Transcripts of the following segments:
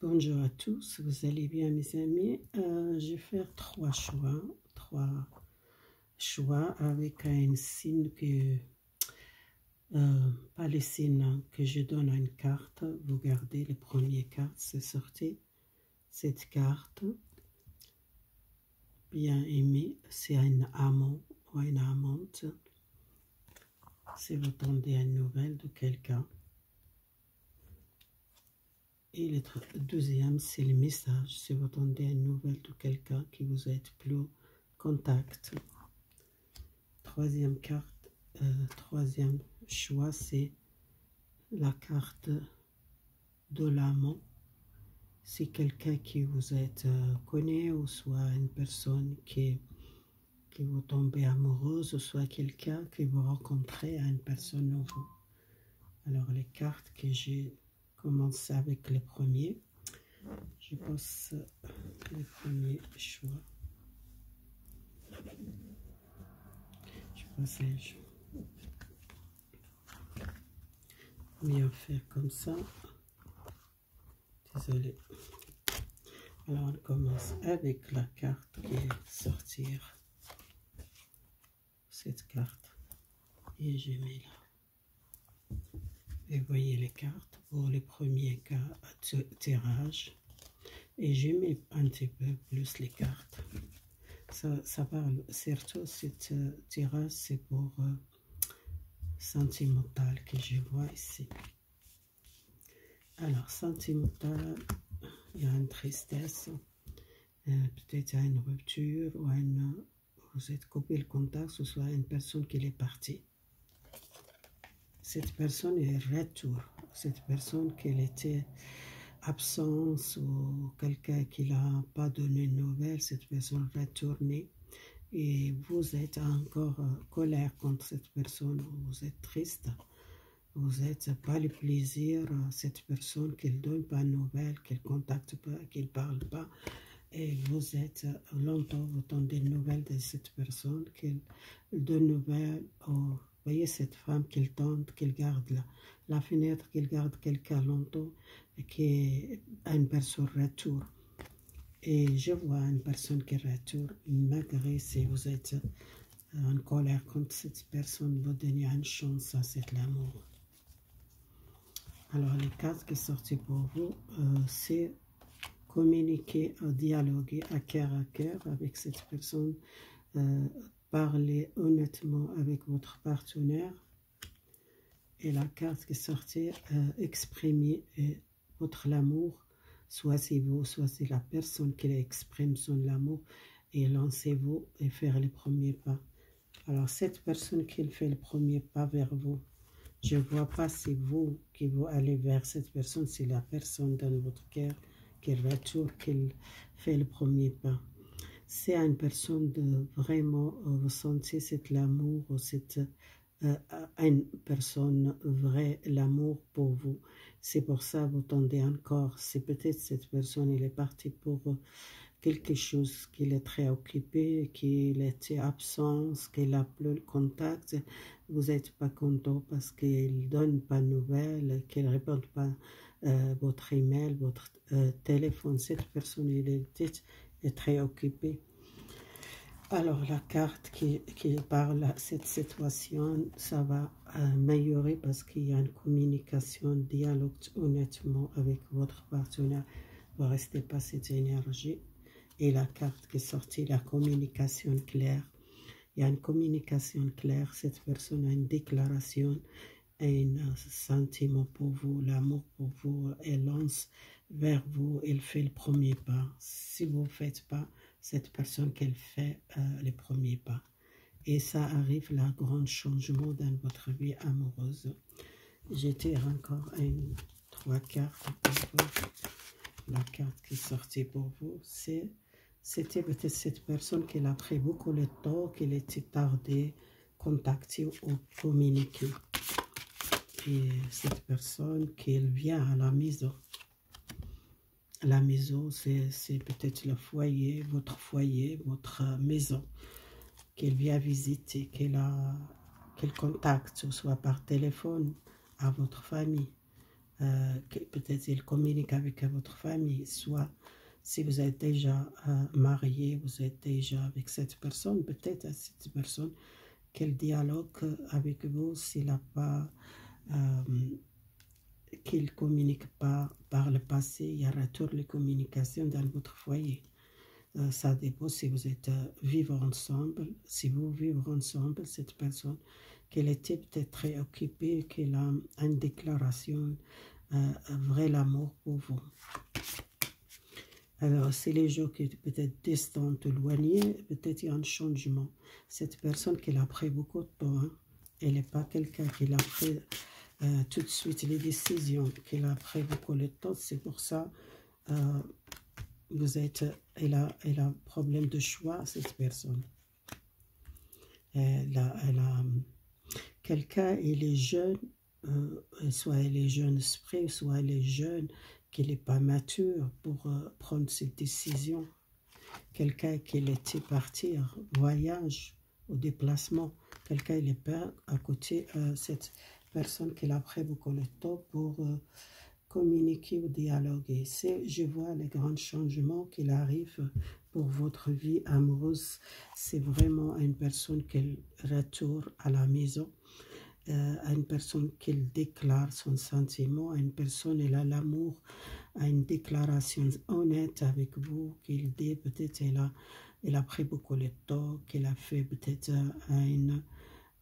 Bonjour à tous, vous allez bien mes amis? Je vais faire trois choix avec un signe que, pas les signes que je donne à une carte. Vous regardez les premières cartes, c'est sorti. Cette carte, bien aimée, c'est un amant ou une amante. Si vous tendez une nouvelle de quelqu'un. Et le deuxième, c'est le message. Si vous attendez une nouvelle de quelqu'un qui vous êtes plus contact. Troisième carte, troisième choix, c'est la carte de l'amant. C'est quelqu'un qui vous êtes connu, ou soit une personne qui vous tombez amoureuse, ou soit quelqu'un que vous rencontrez à une personne nouvelle. Alors les cartes que j'ai commencé avec les premiers. Je passe le premier choix. Je passe les choix. Mieux faire comme ça. Désolé. Alors on commence avec la carte qui est sortir. Cette carte. Et je mets là. Et voyez les cartes pour les premiers cas tirage. Et je mets un petit peu plus les cartes. Ça parle, surtout cette tirage, c'est pour sentimental que je vois ici. Alors, sentimental, il y a une tristesse, peut-être une rupture, ou vous êtes coupé le contact, ce soit une personne qui est partie. Cette personne est retour, cette personne qui était absence, ou quelqu'un qui n'a pas donné de nouvelles, cette personne retournée. Et vous êtes encore colère contre cette personne, vous êtes triste, vous n'êtes pas le plaisir à cette personne qui ne donne pas de nouvelles, qui ne contacte pas, qui ne parle pas, et vous êtes longtemps, vous attendez de nouvelles de cette personne, qui donne nouvelles. Vous voyez cette femme qu'il tente, qu'il garde la fenêtre, qu'il garde quelqu'un longtemps, et qui a une personne retour. Et je vois une personne qui retourne, malgré si vous êtes en colère contre cette personne, vous donnez une chance à cet amour. Alors, les cartes qui sont sorties pour vous, c'est communiquer, dialoguer à cœur avec cette personne, parler honnêtement avec votre partenaire. Et la carte qui est sortie, exprimer votre amour. Soit c'est vous, soit c'est la personne qui exprime son amour, et lancez-vous et faire les premiers pas. Alors, cette personne qui fait le premier pas vers vous, je ne vois pas si vous qui vous allez vers cette personne, c'est la personne dans votre cœur qui retourne, qui fait le premier pas. C'est une personne de vraiment, vous sentez cet amour, ou cette une personne vraie, l'amour pour vous. C'est pour ça que vous tendez encore. C'est peut-être cette personne, elle est partie pour quelque chose, qu'il est très occupé, qu'il était absent, qu'il n'a plus le contact. Vous n'êtes pas content parce qu'il ne donne pas de nouvelles, qu'il ne répond pas votre email, votre téléphone. Cette personne, elle est très occupée. Alors, la carte qui parle de cette situation, ça va améliorer parce qu'il y a une communication, dialogue honnêtement avec votre partenaire. Vous ne restez pas cette énergie. Et la carte qui est sortie, la communication claire. Il y a une communication claire. Cette personne a une déclaration, un sentiment pour vous, l'amour pour vous. Elle lance vers vous, elle fait le premier pas. Si vous ne faites pas, cette personne qu'elle fait les premiers pas. Et ça arrive, le grand changement dans votre vie amoureuse. J'ai tiré encore trois cartes pour vous. La carte qui est sortie pour vous, c'était peut-être cette personne qui a pris beaucoup de temps, qui était tardée, contacter ou communiquer. Et cette personne qui vient à la maison. La maison, c'est peut-être le foyer, votre maison, qu'elle vient visiter, qu'elle contacte, soit par téléphone, à votre famille, peut-être il communique avec votre famille, soit si vous êtes déjà marié, vous êtes déjà avec cette personne, peut-être à cette personne qu'elle dialogue avec vous s'il n'a pas, qu'il communique pas par le passé, il y a retour de communication dans votre foyer. Ça dépend si vous êtes vivre ensemble, si vous vivez ensemble, cette personne, qu'elle était peut-être très occupée, qu'elle a une déclaration, vrai l'amour pour vous. Alors, c'est les gens qui sont peut-être distants, éloignés, peut-être il y a un changement. Cette personne qui a pris beaucoup de temps, hein, elle n'est pas quelqu'un qui a pris tout de suite les décisions, qui a pris beaucoup de temps, c'est pour ça elle a un problème de choix, cette personne. Quelqu'un, il est jeune, soit il est jeune esprit, soit il est jeune, qu'il n'est pas mature pour prendre cette décision. Quelqu'un qui était partir, voyage, au déplacement. Quelqu'un, il est pas à côté, cette personne qui a pris beaucoup de temps pour communiquer ou dialoguer. Je vois les grands changements qui arrivent pour votre vie amoureuse. C'est vraiment une personne qui retourne à la maison, à une personne qui déclare son sentiment, à une personne qui a l'amour, à une déclaration honnête avec vous, qu'il dit peut-être elle a pris beaucoup de temps, qu'elle a fait peut-être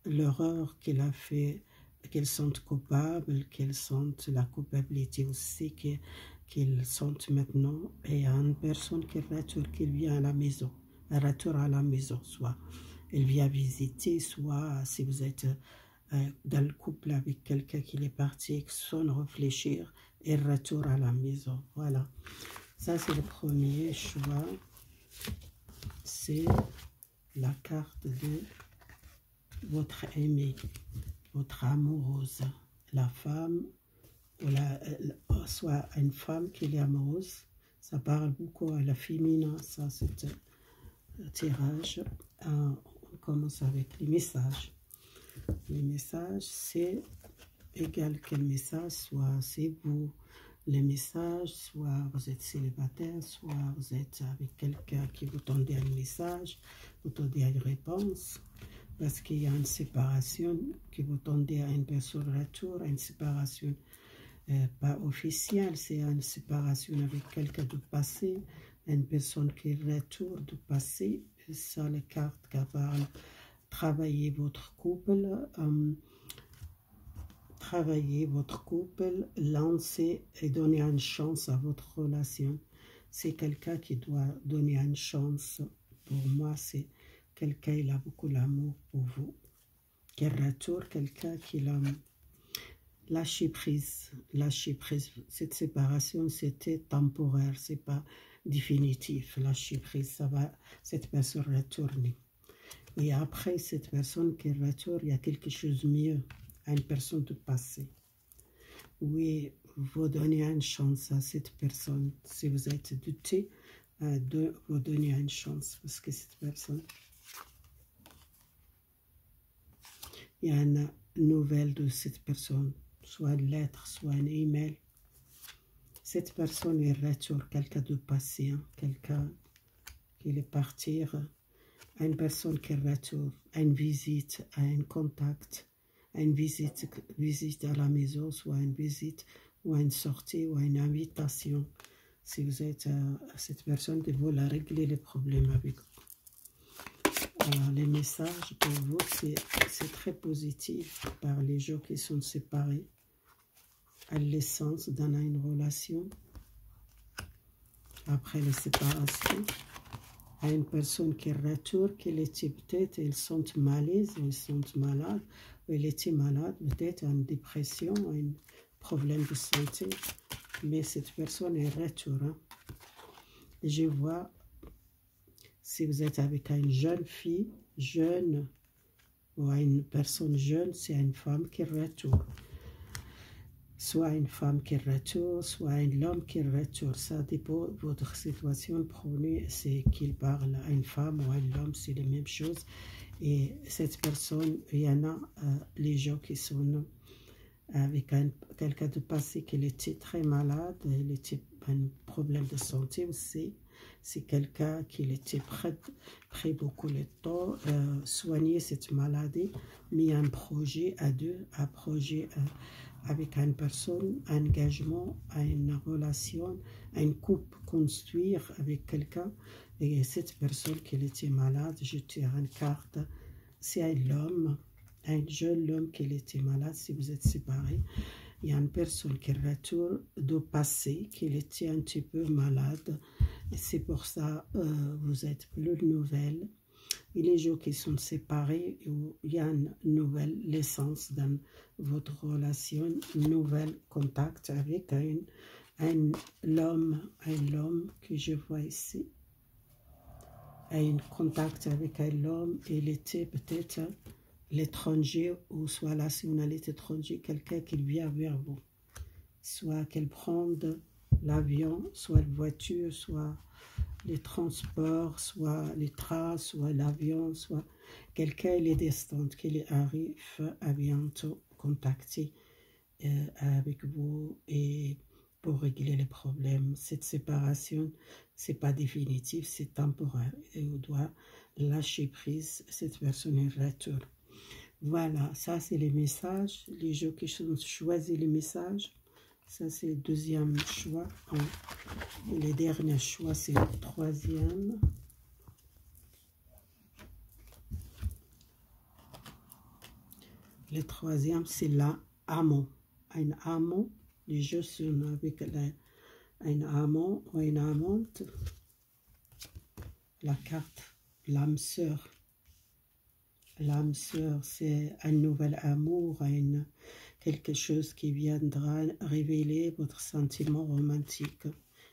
l'erreur qu'elle a fait, qu'elles sentent coupables, qu'elles sentent la culpabilité aussi qu'elles sentent maintenant. Et il y a une personne qui retourne, qui vient à la maison, elle retourne à la maison, soit elle vient visiter, soit si vous êtes dans le couple avec quelqu'un qui est parti sans réfléchir, elle retourne à la maison. Voilà, ça c'est le premier choix, c'est la carte de votre aimé, votre amoureuse, la femme, ou soit une femme qui est amoureuse. Ça parle beaucoup à la féminin, ça c'est un tirage. On commence avec les messages. Les messages, c'est égal quel message, soit c'est vous les messages, soit vous êtes célibataire, soit vous êtes avec quelqu'un qui vous donne un message, vous donnez une réponse. Parce qu'il y a une séparation qui vous tendez à une personne retour, une séparation pas officielle, c'est une séparation avec quelqu'un du passé, une personne qui retourne du passé. Ça, les cartes qui parlent, travailler votre couple, lancer et donner une chance à votre relation. C'est quelqu'un qui doit donner une chance. Pour moi, c'est quelqu'un qui a beaucoup d'amour pour vous. Quel retour, quelqu'un qui a lâché prise. Lâcher prise. Cette séparation, c'était temporaire, c'est pas définitif. Lâcher prise, ça va, cette personne retourner. Et après cette personne qui retourne, il y a quelque chose de mieux à une personne du passé. Oui, vous donnez une chance à cette personne. Si vous êtes douté, vous donner une chance parce que cette personne, il y a une nouvelle de cette personne, soit une lettre, soit un email. Cette personne est retour, quelqu'un de passé, hein, quelqu'un qui est partir, une personne qui retourne, une visite, un contact, une visite à la maison, soit une visite ou une sortie ou une invitation. Si vous êtes cette personne, vous la régler les problèmes avec vous. Alors, les messages pour vous, c'est très positif par les gens qui sont séparés, à l'essence dans une relation, après la séparation, à une personne qui retourne, qui était peut-être, ils sont malaise, ils sont malades, ou il était malade, peut-être une dépression, un problème de santé, mais cette personne est retour. Hein. Je vois, si vous êtes avec une jeune fille, jeune, ou une personne jeune, c'est une femme qui retourne. Soit une femme qui retourne, soit un homme qui retourne. Ça dépend de votre situation. Prenez, c'est qu'il parle à une femme ou à un homme, c'est la même chose. Et cette personne, il y en a les gens qui sont avec quelqu'un de passé qui était très malade, il était un problème de santé aussi. C'est quelqu'un qui était prêt beaucoup de temps soigner cette maladie, mis un projet à deux, un projet avec une personne, un engagement, une relation, un couple construire avec quelqu'un. Et cette personne qui était malade, je tire une carte, c'est un jeune homme qui était malade. Si vous êtes séparés, il y a une personne qui retourne du passé, qui était un petit peu malade. C'est pour ça vous êtes plus nouvelle. Et les gens qui sont séparés, il y a une nouvelle naissance dans votre relation, un nouvel contact avec l'homme que je vois ici. Un contact avec un homme, il était peut-être l'étranger ou soit la nationalité étrangère, quelqu'un qui vient vers vous. Soit qu'elle prenne l'avion, soit la voiture, soit les transports, soit les trains, soit l'avion, soit quelqu'un il est distant, qui arrive à bientôt contacter avec vous et pour régler les problèmes. Cette séparation, c'est pas définitif, c'est temporaire et on doit lâcher prise. Cette personne est retour. Voilà, ça c'est les messages. Les gens qui ont choisi les messages. Ça, c'est le deuxième choix. Et le dernier choix, c'est le troisième. Le troisième, c'est l'amour. Un amour. Les jeux sont avec un amant ou une amante. La carte, l'âme sœur. L'âme sœur, c'est un nouvel amour, quelque chose qui viendra révéler votre sentiment romantique,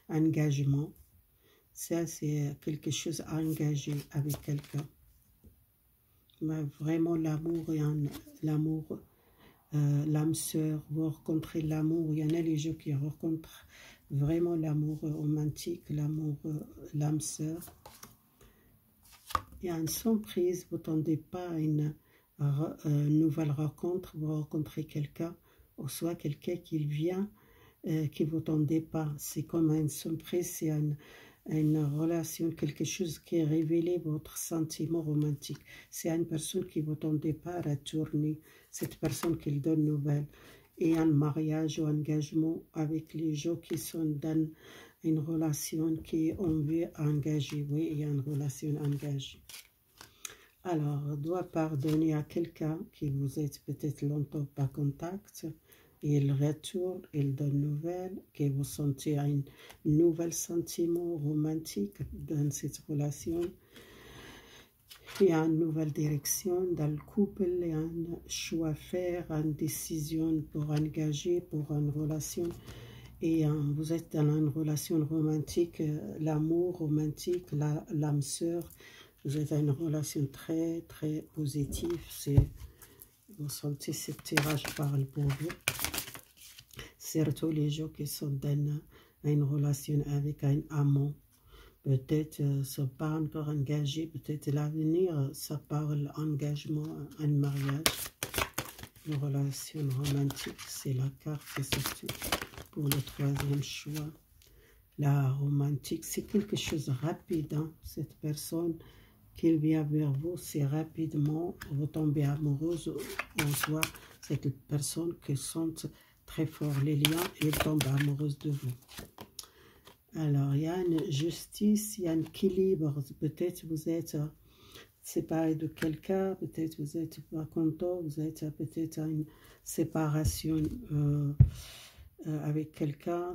engagement. Ça, c'est quelque chose engagé avec quelqu'un. Mais vraiment, l'amour, l'âme sœur, vous rencontrez l'amour. Il y en a les gens qui rencontrent vraiment l'amour romantique, l'amour, l'âme sœur. Il y a une surprise, vous n'attendez pas à une nouvelle rencontre, vous rencontrez quelqu'un, ou soit quelqu'un qui vient, qui vous n'attendez pas. C'est comme une surprise, c'est une relation, quelque chose qui a révélé votre sentiment romantique. C'est une personne qui vous n'attendez pas à retourner, cette personne qui donne nouvelle. Et un mariage ou engagement avec les gens qui sont dans une relation qui on veut engager. Oui, il y a une relation engagée. Alors, on doit pardonner à quelqu'un qui vous êtes peut-être longtemps pas contact. Et il retourne, il donne nouvelle, que vous sentez un nouvel sentiment romantique dans cette relation. Il y a une nouvelle direction dans le couple, il y a un choix à faire, une décision pour engager, pour une relation. Et vous êtes dans une relation romantique, l'amour romantique, l'âme sœur. Vous êtes dans une relation très, très positive. Vous sentez ce tirage parle pour vous. Surtout les gens qui sont dans une relation avec un amant. Peut-être ne sont pas encore engagés, peut-être l'avenir, ça parle engagement, un mariage. Une relation romantique, c'est la carte qui est sortie pour le troisième choix. La romantique, c'est quelque chose de rapide. Hein? Cette personne qui vient vers vous, c'est rapidement, vous tombez amoureuse en soi. C'est une personne qui sent très fort les liens et tombe amoureuse de vous. Alors, il y a une justice, il y a un équilibre. Peut-être vous êtes séparé de quelqu'un, peut-être vous n'êtes pas content, vous êtes peut-être à une séparation avec quelqu'un.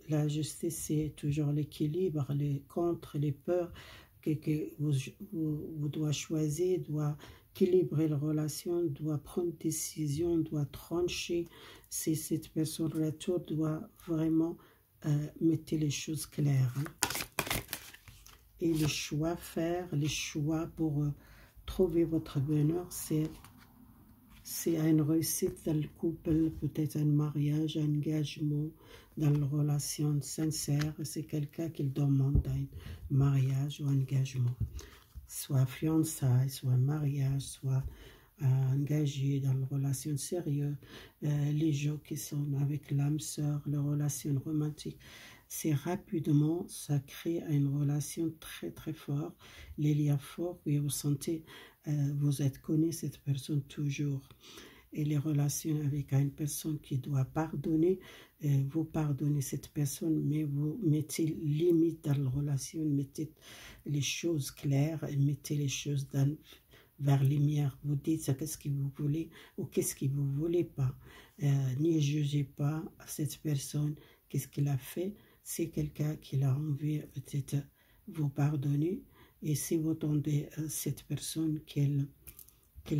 La justice, c'est toujours l'équilibre, les contre, les peurs que vous doit choisir, doit équilibrer la relation, doit prendre une décision, doit trancher. Si cette personne retourne, doit vraiment mettre les choses claires. Hein. Et les choix faire, les choix pour trouver votre bonheur, c'est une réussite dans le couple, peut-être un mariage, un engagement, dans une relation sincère. C'est quelqu'un qui demande un mariage ou un engagement. Soit fiançailles, soit mariage, soit engagés dans une relation sérieuse, les gens qui sont avec l'âme sœur, les relations romantiques, c'est rapidement, ça crée une relation très très forte, les liens forts, et vous sentez, vous êtes connu cette personne toujours. Et les relations avec une personne qui doit pardonner, vous pardonnez cette personne, mais vous mettez limite dans la relation, mettez les choses claires, et mettez les choses vers les lumière. Vous dites qu'est-ce que vous voulez ou qu'est-ce que vous ne voulez pas. N'y jugez pas cette personne, qu'est-ce qu'il a fait. C'est quelqu'un qui a envie peut-être vous pardonner. Et si vous tendez cette personne qu'elle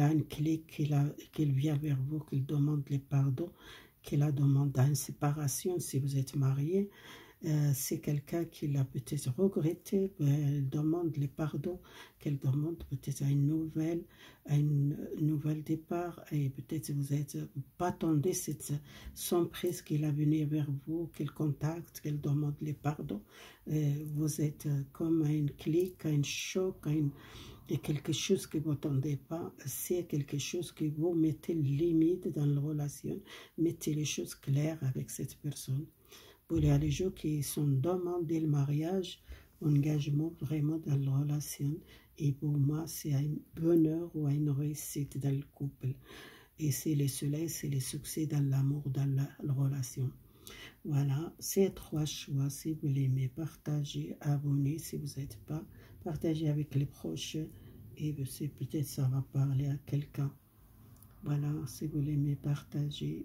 a une clé, qu'elle vient vers vous, qu'elle demande les pardons, qu'elle a demandé une séparation si vous êtes marié, c'est quelqu'un qui l'a peut-être regretté, elle demande les pardons, qu'elle demande peut-être un nouvel départ, et peut-être vous n'êtes pas attendu cette surprise qu'il a venu vers vous, qu'elle contacte, qu'elle demande les pardons. Vous êtes comme un clic, un choc, et quelque chose que vous n'attendez pas, c'est quelque chose que vous mettez limite dans la relation, mettez les choses claires avec cette personne. Pour les gens qui sont demandés le mariage, engagement vraiment dans la relation, et pour moi c'est un bonheur ou une réussite dans le couple. Et c'est le soleil, c'est le succès dans l'amour, dans la relation. Voilà, ces trois choix, si vous l'aimez, partagez, abonnez si vous n'êtes pas, partagez avec les proches, et peut-être ça va parler à quelqu'un. Voilà, si vous l'aimez, partagez.